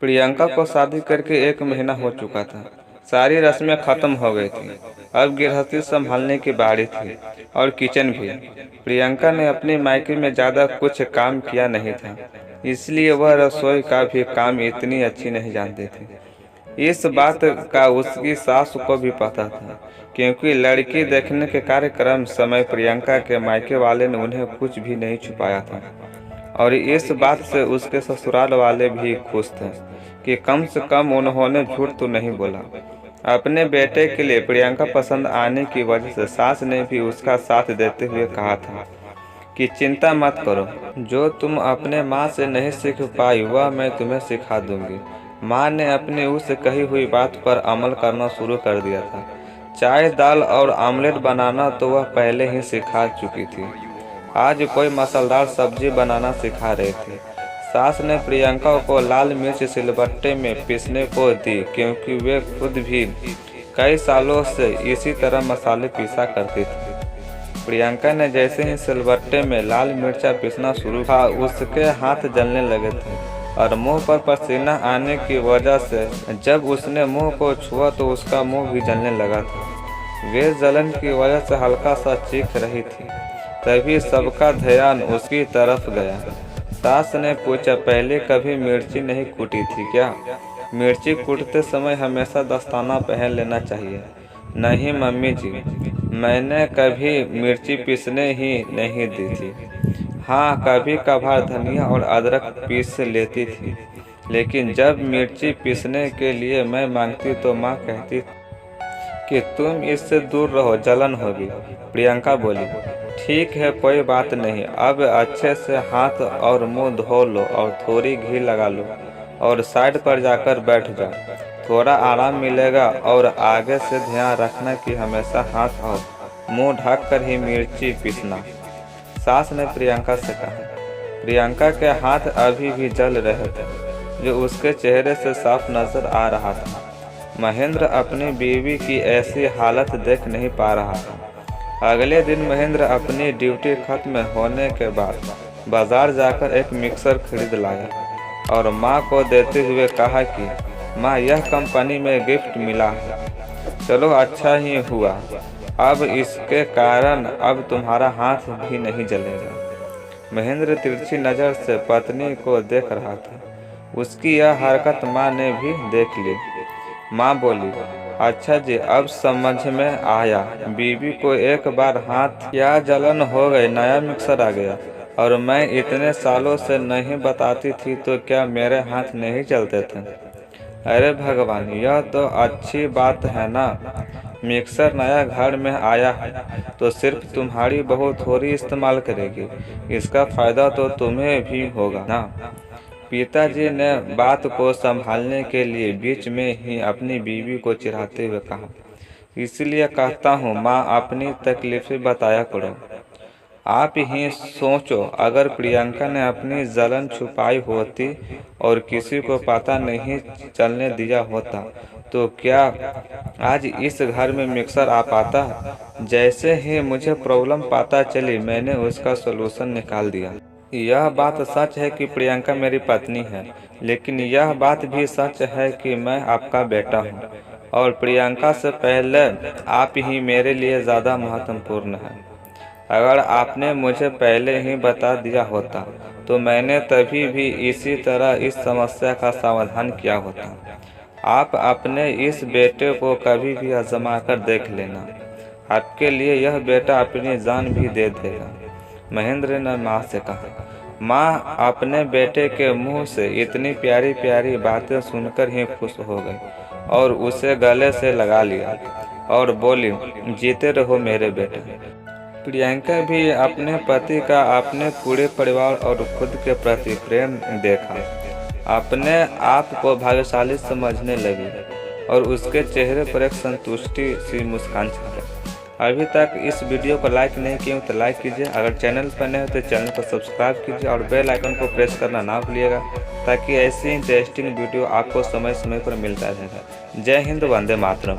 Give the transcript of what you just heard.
प्रियंका को शादी करके 1 महीना हो चुका था। सारी रस्में खत्म हो गई थी। अब गृहस्थी संभालने की बारी थी और किचन भी। प्रियंका ने अपने मायके में ज़्यादा कुछ काम किया नहीं था, इसलिए वह रसोई का भी काम इतनी अच्छी नहीं जानती थी। इस बात का उसकी सास को भी पता था, क्योंकि लड़की देखने के कार्यक्रम समय प्रियंका के मायके वाले ने उन्हें कुछ भी नहीं छुपाया था। और इस बात से उसके ससुराल वाले भी खुश थे कि कम से कम उन्होंने झूठ तो नहीं बोला। अपने बेटे के लिए प्रियंका पसंद आने की वजह से सास ने भी उसका साथ देते हुए कहा था कि चिंता मत करो, जो तुम अपने माँ से नहीं सीख पाई वह मैं तुम्हें सिखा दूंगी। माँ ने अपनी उस कही हुई बात पर अमल करना शुरू कर दिया था। चाय, दाल और ऑमलेट बनाना तो वह पहले ही सिखा चुकी थी। आज कोई मसालेदार सब्जी बनाना सिखा रही थी। सास ने प्रियंका को लाल मिर्च सिलबट्टे में पीसने को दी, क्योंकि वे खुद भी कई सालों से इसी तरह मसाले पीसा करती थी। प्रियंका ने जैसे ही सिलबट्टे में लाल मिर्चा पीसना शुरू किया, उसके हाथ जलने लगे थे और मुंह पर पसीना आने की वजह से जब उसने मुंह को छुआ तो उसका मुंह भी जलने लगा था। वे जलन की वजह से हल्का सा चीख रही थी। तभी सबका ध्यान उसकी तरफ गया। सास ने पूछा, पहले कभी मिर्ची नहीं कूटी थी क्या? मिर्ची कूटते समय हमेशा दस्ताना पहन लेना चाहिए। नहीं मम्मी जी, मैंने कभी मिर्ची पीसने ही नहीं दी थी। हाँ, कभी कभार धनिया और अदरक पीस लेती थी, लेकिन जब मिर्ची पीसने के लिए मैं मांगती तो माँ कहती कि तुम इससे दूर रहो, जलन होगी। प्रियंका बोली, ठीक है, कोई बात नहीं। अब अच्छे से हाथ और मुंह धो लो और थोड़ी घी लगा लो और साइड पर जाकर बैठ जाओ, थोड़ा आराम मिलेगा। और आगे से ध्यान रखना कि हमेशा हाथ और मुंह ढक कर ही मिर्ची पीसना, सास ने प्रियंका से कहा। प्रियंका के हाथ अभी भी जल रहे थे, जो उसके चेहरे से साफ नजर आ रहा था। महेंद्र अपनी बीवी की ऐसी हालत देख नहीं पा रहा था। अगले दिन महेंद्र अपनी ड्यूटी खत्म होने के बाद बाजार जाकर एक मिक्सर खरीद लाया और माँ को देते हुए कहा कि माँ, यह कंपनी में गिफ्ट मिला है। चलो, अच्छा ही हुआ। अब इसके कारण अब तुम्हारा हाथ भी नहीं जलेगा। महेंद्र तिरछी नज़र से पत्नी को देख रहा था। उसकी यह हरकत माँ ने भी देख ली। माँ बोली, अच्छा जी, अब समझ में आया। बीवी को एक बार हाथ क्या जलन हो गई, नया मिक्सर आ गया और मैं इतने सालों से नहीं बताती थी तो क्या मेरे हाथ नहीं चलते थे? अरे भगवान, यह तो अच्छी बात है ना। मिक्सर नया घर में आया है तो सिर्फ तुम्हारी बहू थोड़ी इस्तेमाल करेगी, इसका फ़ायदा तो तुम्हें भी होगा ना। पिताजी ने बात को संभालने के लिए बीच में ही अपनी बीवी को चिढ़ाते हुए कहा, इसलिए कहता हूँ माँ, अपनी तकलीफ़ें बताया करो। आप ही सोचो, अगर प्रियंका ने अपनी जलन छुपाई होती और किसी को पता नहीं चलने दिया होता तो क्या आज इस घर में मिक्सर आ पाता? जैसे ही मुझे प्रॉब्लम पता चली, मैंने उसका सलूशन निकाल दिया। यह बात सच है कि प्रियंका मेरी पत्नी है, लेकिन यह बात भी सच है कि मैं आपका बेटा हूँ और प्रियंका से पहले आप ही मेरे लिए ज़्यादा महत्वपूर्ण है। अगर आपने मुझे पहले ही बता दिया होता तो मैंने तभी भी इसी तरह इस समस्या का समाधान किया होता। आप अपने इस बेटे को कभी भी आजमा कर देख लेना, आपके लिए यह बेटा अपनी जान भी दे देगा। महेंद्र ने माँ से कहा। माँ अपने बेटे के मुंह से इतनी प्यारी प्यारी बातें सुनकर ही खुश हो गई और उसे गले से लगा लिया और बोली, जीते रहो मेरे बेटे। प्रियंका भी अपने पति का अपने पूरे परिवार और खुद के प्रति प्रेम देखा, अपने आप को भाग्यशाली समझने लगी और उसके चेहरे पर एक संतुष्टि सी मुस्कान छा गई। अभी तक इस वीडियो को लाइक नहीं किए तो लाइक कीजिए, अगर चैनल पर नए हो तो चैनल को सब्सक्राइब कीजिए और बेल आइकन को प्रेस करना ना भूलिएगा, ताकि ऐसी इंटरेस्टिंग वीडियो आपको समय समय पर मिलता रहेगा। जय हिंद, वंदे मातरम।